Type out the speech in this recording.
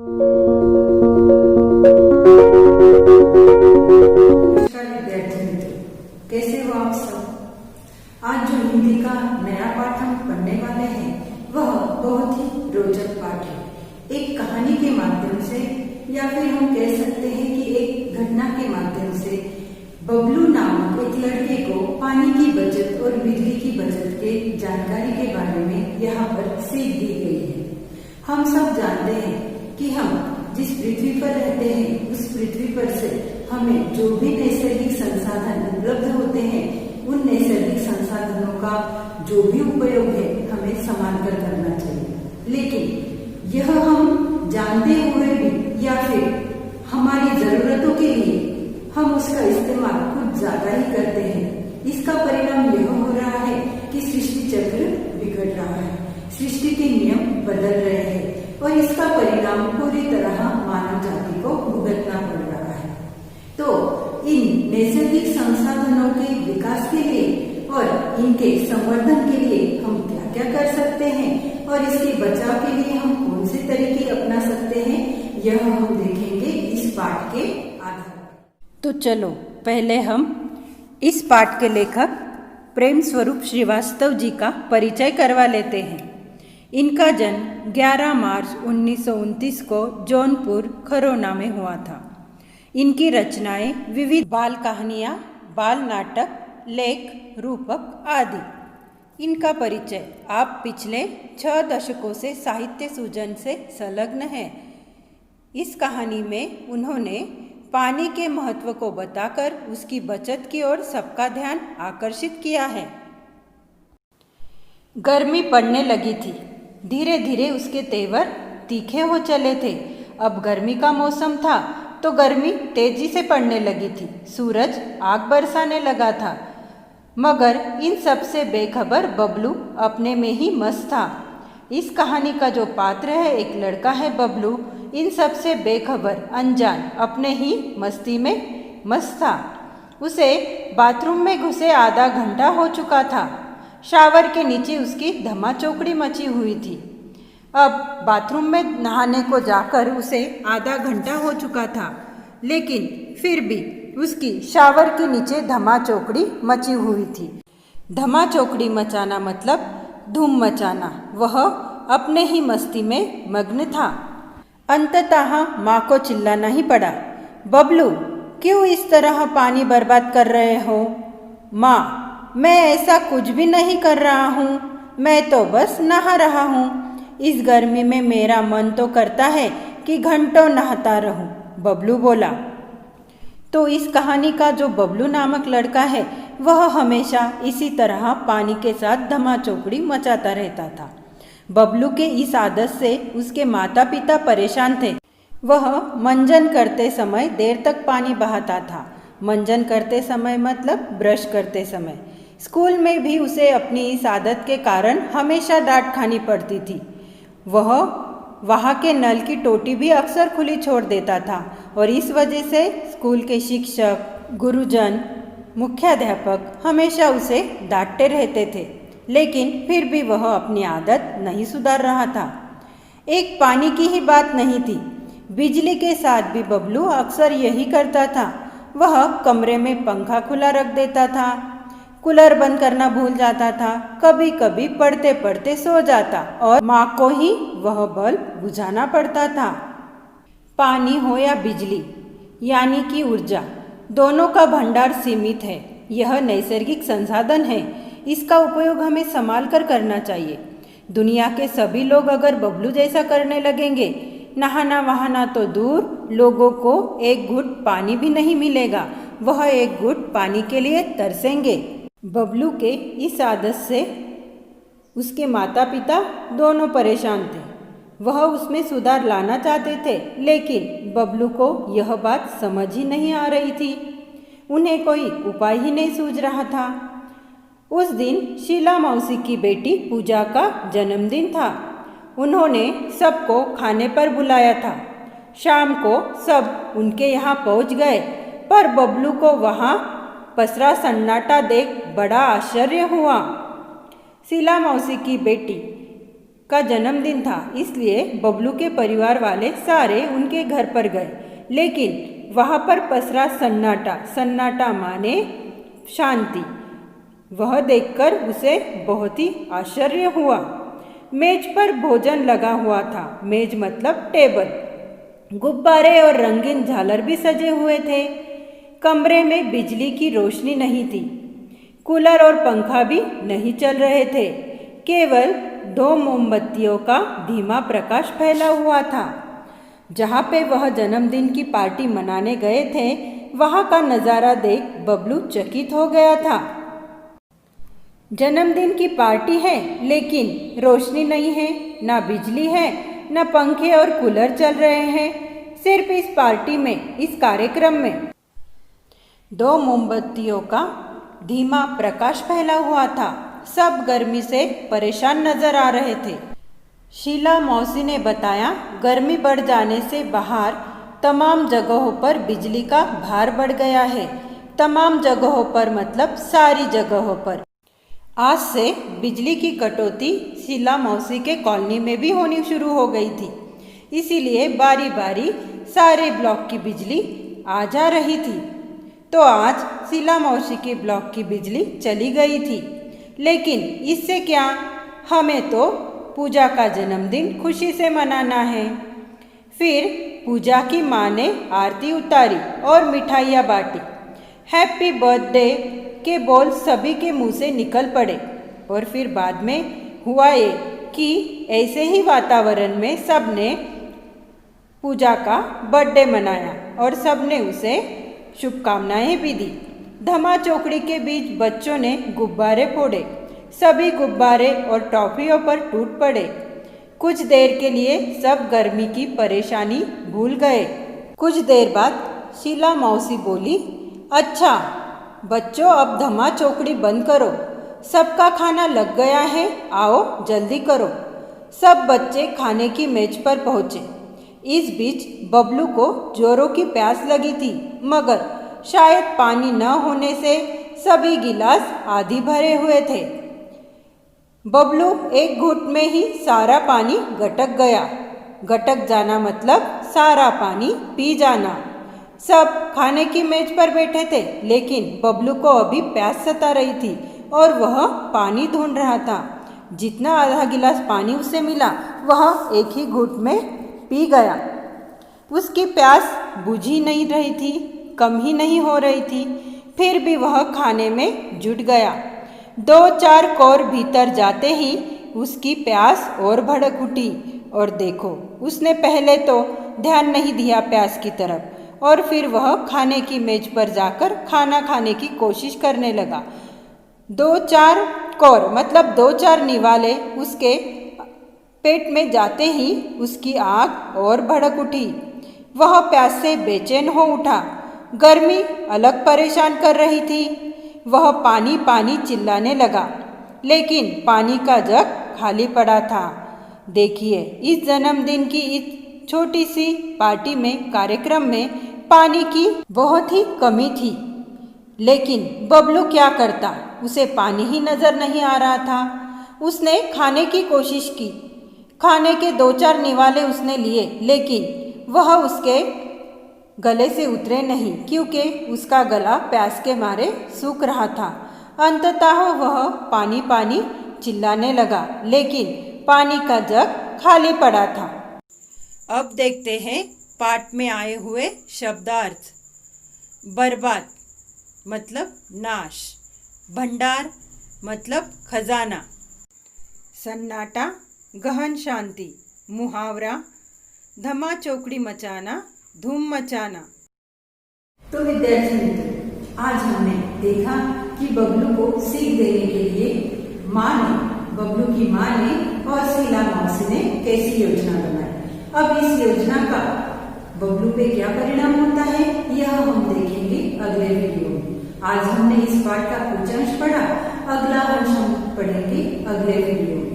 नमस्कार विद्यार्थी मित्रों, कैसे हो आप सब। आज जो हिंदी का नया पाठ हम पढ़ने वाले हैं वह बहुत ही रोचक पाठ है। एक कहानी के माध्यम से या फिर हम कह सकते हैं कि एक घटना के माध्यम से बबलू नामक एक लड़के को पानी की बचत और बिजली की बचत के जानकारी के बारे में यहाँ पर सीख दी गई है। हम सब जानते हैं कि हम जिस पृथ्वी पर रहते हैं उस पृथ्वी पर से हमें जो भी नैसर्गिक संसाधन उपलब्ध होते हैं उन नैसर्गिक संसाधनों का जो भी उपयोग है हमें संभाल कर करना चाहिए। लेकिन यह हम जानते हुए भी या फिर हमारी जरूरतों के लिए हम उसका इस्तेमाल कुछ ज्यादा ही करते हैं। इसका परिणाम यह हो रहा है कि सृष्टि चक्र बिगड़ रहा है, सृष्टि के नियम बदल रहे हैं और इसका परिणाम पूरी तरह मानव जाति को भुगतना पड़ रहा है। तो इन नैसर्गिक संसाधनों के विकास के लिए और इनके संवर्धन के लिए हम क्या क्या कर सकते हैं और इसके बचाव के लिए हम कौन से तरीके अपना सकते हैं, यह हम देखेंगे इस पाठ के आधार पर। तो चलो पहले हम इस पाठ के लेखक प्रेम स्वरूप श्रीवास्तव जी का परिचय करवा लेते हैं। इनका जन्म 11 मार्च 1929 को जौनपुर खरोना में हुआ था। इनकी रचनाएं विविध बाल कहानियाँ, बाल नाटक, लेख, रूपक आदि। इनका परिचय आप पिछले 6 दशकों से साहित्य सूजन से संलग्न हैं। इस कहानी में उन्होंने पानी के महत्व को बताकर उसकी बचत की ओर सबका ध्यान आकर्षित किया है। गर्मी पड़ने लगी थी। धीरे धीरे उसके तेवर तीखे हो चले थे। अब गर्मी का मौसम था तो गर्मी तेजी से पड़ने लगी थी। सूरज आग बरसाने लगा था। मगर इन सब से बेखबर बबलू अपने में ही मस्त था। इस कहानी का जो पात्र है एक लड़का है बबलू, इन सब से बेखबर, अनजान, अपने ही मस्ती में मस्त था। उसे बाथरूम में घुसे आधा घंटा हो चुका था। शावर के नीचे उसकी धमाचौकड़ी मची हुई थी। अब बाथरूम में नहाने को जाकर उसे आधा घंटा हो चुका था, लेकिन फिर भी उसकी शावर के नीचे धमाचौकड़ी मची हुई थी। धमाचौकड़ी मचाना मतलब धूम मचाना। वह अपने ही मस्ती में मग्न था। अंततः माँ को चिल्लाना ही पड़ा, बबलू क्यों इस तरह पानी बर्बाद कर रहे हो? माँ, मैं ऐसा कुछ भी नहीं कर रहा हूँ, मैं तो बस नहा रहा हूँ। इस गर्मी में मेरा मन तो करता है कि घंटों नहाता रहूँ, बबलू बोला। तो इस कहानी का जो बबलू नामक लड़का है वह हमेशा इसी तरह पानी के साथ धमाचौकड़ी मचाता रहता था। बबलू के इस आदत से उसके माता पिता परेशान थे। वह मंजन करते समय देर तक पानी बहाता था। मंजन करते समय मतलब ब्रश करते समय। स्कूल में भी उसे अपनी इस आदत के कारण हमेशा डांट खानी पड़ती थी। वह वहाँ के नल की टोटी भी अक्सर खुली छोड़ देता था और इस वजह से स्कूल के शिक्षक, गुरुजन, मुख्याध्यापक हमेशा उसे डांटते रहते थे। लेकिन फिर भी वह अपनी आदत नहीं सुधार रहा था। एक पानी की ही बात नहीं थी, बिजली के साथ भी बबलू अक्सर यही करता था। वह कमरे में पंखा खुला रख देता था, कूलर बंद करना भूल जाता था, कभी कभी पढ़ते पढ़ते सो जाता और माँ को ही वह बल्ब बुझाना पड़ता था। पानी हो या बिजली यानी कि ऊर्जा, दोनों का भंडार सीमित है। यह नैसर्गिक संसाधन है, इसका उपयोग हमें संभाल कर करना चाहिए। दुनिया के सभी लोग अगर बबलू जैसा करने लगेंगे, नहाना वहाना तो दूर, लोगों को एक घूंट पानी भी नहीं मिलेगा। वह एक घूंट पानी के लिए तरसेंगे। बबलू के इस आदत से उसके माता पिता दोनों परेशान थे। वह उसमें सुधार लाना चाहते थे, लेकिन बबलू को यह बात समझ ही नहीं आ रही थी। उन्हें कोई उपाय ही नहीं सूझ रहा था। उस दिन शीला मौसी की बेटी पूजा का जन्मदिन था। उन्होंने सबको खाने पर बुलाया था। शाम को सब उनके यहाँ पहुँच गए, पर बबलू को वहाँ पसरा सन्नाटा देख बड़ा आश्चर्य हुआ। शीला मौसी की बेटी का जन्मदिन था, इसलिए बबलू के परिवार वाले सारे उनके घर पर गए। लेकिन वहाँ पर पसरा सन्नाटा। सन्नाटा माने शांति। वह देखकर उसे बहुत ही आश्चर्य हुआ। मेज पर भोजन लगा हुआ था। मेज मतलब टेबल। गुब्बारे और रंगीन झालर भी सजे हुए थे। कमरे में बिजली की रोशनी नहीं थी। कूलर और पंखा भी नहीं चल रहे थे। केवल 2 मोमबत्तियों का धीमा प्रकाश फैला हुआ था। जहाँ पे वह जन्मदिन की पार्टी मनाने गए थे, वहाँ का नज़ारा देख बबलू चकित हो गया था। जन्मदिन की पार्टी है, लेकिन रोशनी नहीं है, ना बिजली है, ना पंखे और कूलर चल रहे हैं। सिर्फ इस पार्टी में, इस कार्यक्रम में 2 मोमबत्तियों का धीमा प्रकाश फैला हुआ था। सब गर्मी से परेशान नजर आ रहे थे। शीला मौसी ने बताया, गर्मी बढ़ जाने से बाहर तमाम जगहों पर बिजली का भार बढ़ गया है। तमाम जगहों पर मतलब सारी जगहों पर। आज से बिजली की कटौती शीला मौसी के कॉलोनी में भी होनी शुरू हो गई थी। इसीलिए बारी बारी सारे ब्लॉक की बिजली आ जा रही थी। तो आज शीला मौसी के ब्लॉक की बिजली चली गई थी। लेकिन इससे क्या, हमें तो पूजा का जन्मदिन खुशी से मनाना है। फिर पूजा की माँ ने आरती उतारी और मिठाइयाँ बांटी। हैप्पी बर्थडे के बोल सभी के मुंह से निकल पड़े। और फिर बाद में हुआ ये कि ऐसे ही वातावरण में सब ने पूजा का बर्थडे मनाया और सब ने उसे शुभकामनाएं भी दी। धमा चौकड़ी के बीच बच्चों ने गुब्बारे फोड़े। सभी गुब्बारे और टॉफियों पर टूट पड़े। कुछ देर के लिए सब गर्मी की परेशानी भूल गए। कुछ देर बाद शीला मौसी बोली, अच्छा बच्चों, अब धमा चौकड़ी बंद करो। सबका खाना लग गया है, आओ जल्दी करो। सब बच्चे खाने की मेज पर पहुँचे। इस बीच बबलू को जोरों की प्यास लगी थी, मगर शायद पानी न होने से सभी गिलास आधी भरे हुए थे। बबलू एक घूंट में ही सारा पानी गटक गया। गटक जाना मतलब सारा पानी पी जाना। सब खाने की मेज पर बैठे थे, लेकिन बबलू को अभी प्यास सता रही थी और वह पानी ढूंढ रहा था। जितना आधा गिलास पानी उसे मिला, वह एक ही घूंट में पी गया। उसकी प्यास बुझी नहीं रही थी, कम ही नहीं हो रही थी। फिर भी वह खाने में जुट गया। 2-4 कौर भीतर जाते ही उसकी प्यास और भड़क उठी। और देखो, उसने पहले तो ध्यान नहीं दिया प्यास की तरफ, और फिर वह खाने की मेज पर जाकर खाना खाने की कोशिश करने लगा। 2-4 कौर मतलब 2-4 निवाले उसके पेट में जाते ही उसकी आग और भड़क उठी। वह प्यास से बेचैन हो उठा। गर्मी अलग परेशान कर रही थी। वह पानी पानी चिल्लाने लगा, लेकिन पानी का जग खाली पड़ा था। देखिए, इस जन्मदिन की इस छोटी सी पार्टी में, कार्यक्रम में पानी की बहुत ही कमी थी। लेकिन बबलू क्या करता, उसे पानी ही नजर नहीं आ रहा था। उसने खाने की कोशिश की। खाने के 2-4 निवाले उसने लिए, लेकिन वह उसके गले से उतरे नहीं, क्योंकि उसका गला प्यास के मारे सूख रहा था। अंततः वह पानी पानी चिल्लाने लगा, लेकिन पानी का जग खाली पड़ा था। अब देखते हैं पाठ में आए हुए शब्दार्थ। बर्बाद मतलब नाश। भंडार मतलब खजाना। सन्नाटा गहन शांति। मुहावरा धमा चौकड़ी मचाना, धूम मचाना। तो विद्यार्थी मित्रों, आज हमने देखा कि बबलू को सीख देने के लिए बबलू की माँ ने और शीला मौसी ने कैसी योजना बनाई। अब इस योजना का बबलू पे क्या परिणाम होता है, यह हम देखेंगे अगले वीडियो में। आज हमने इस पाठ का कुछ अंश पढ़ा, अगला अंश हम पढ़ेंगे अगले वीडियो में।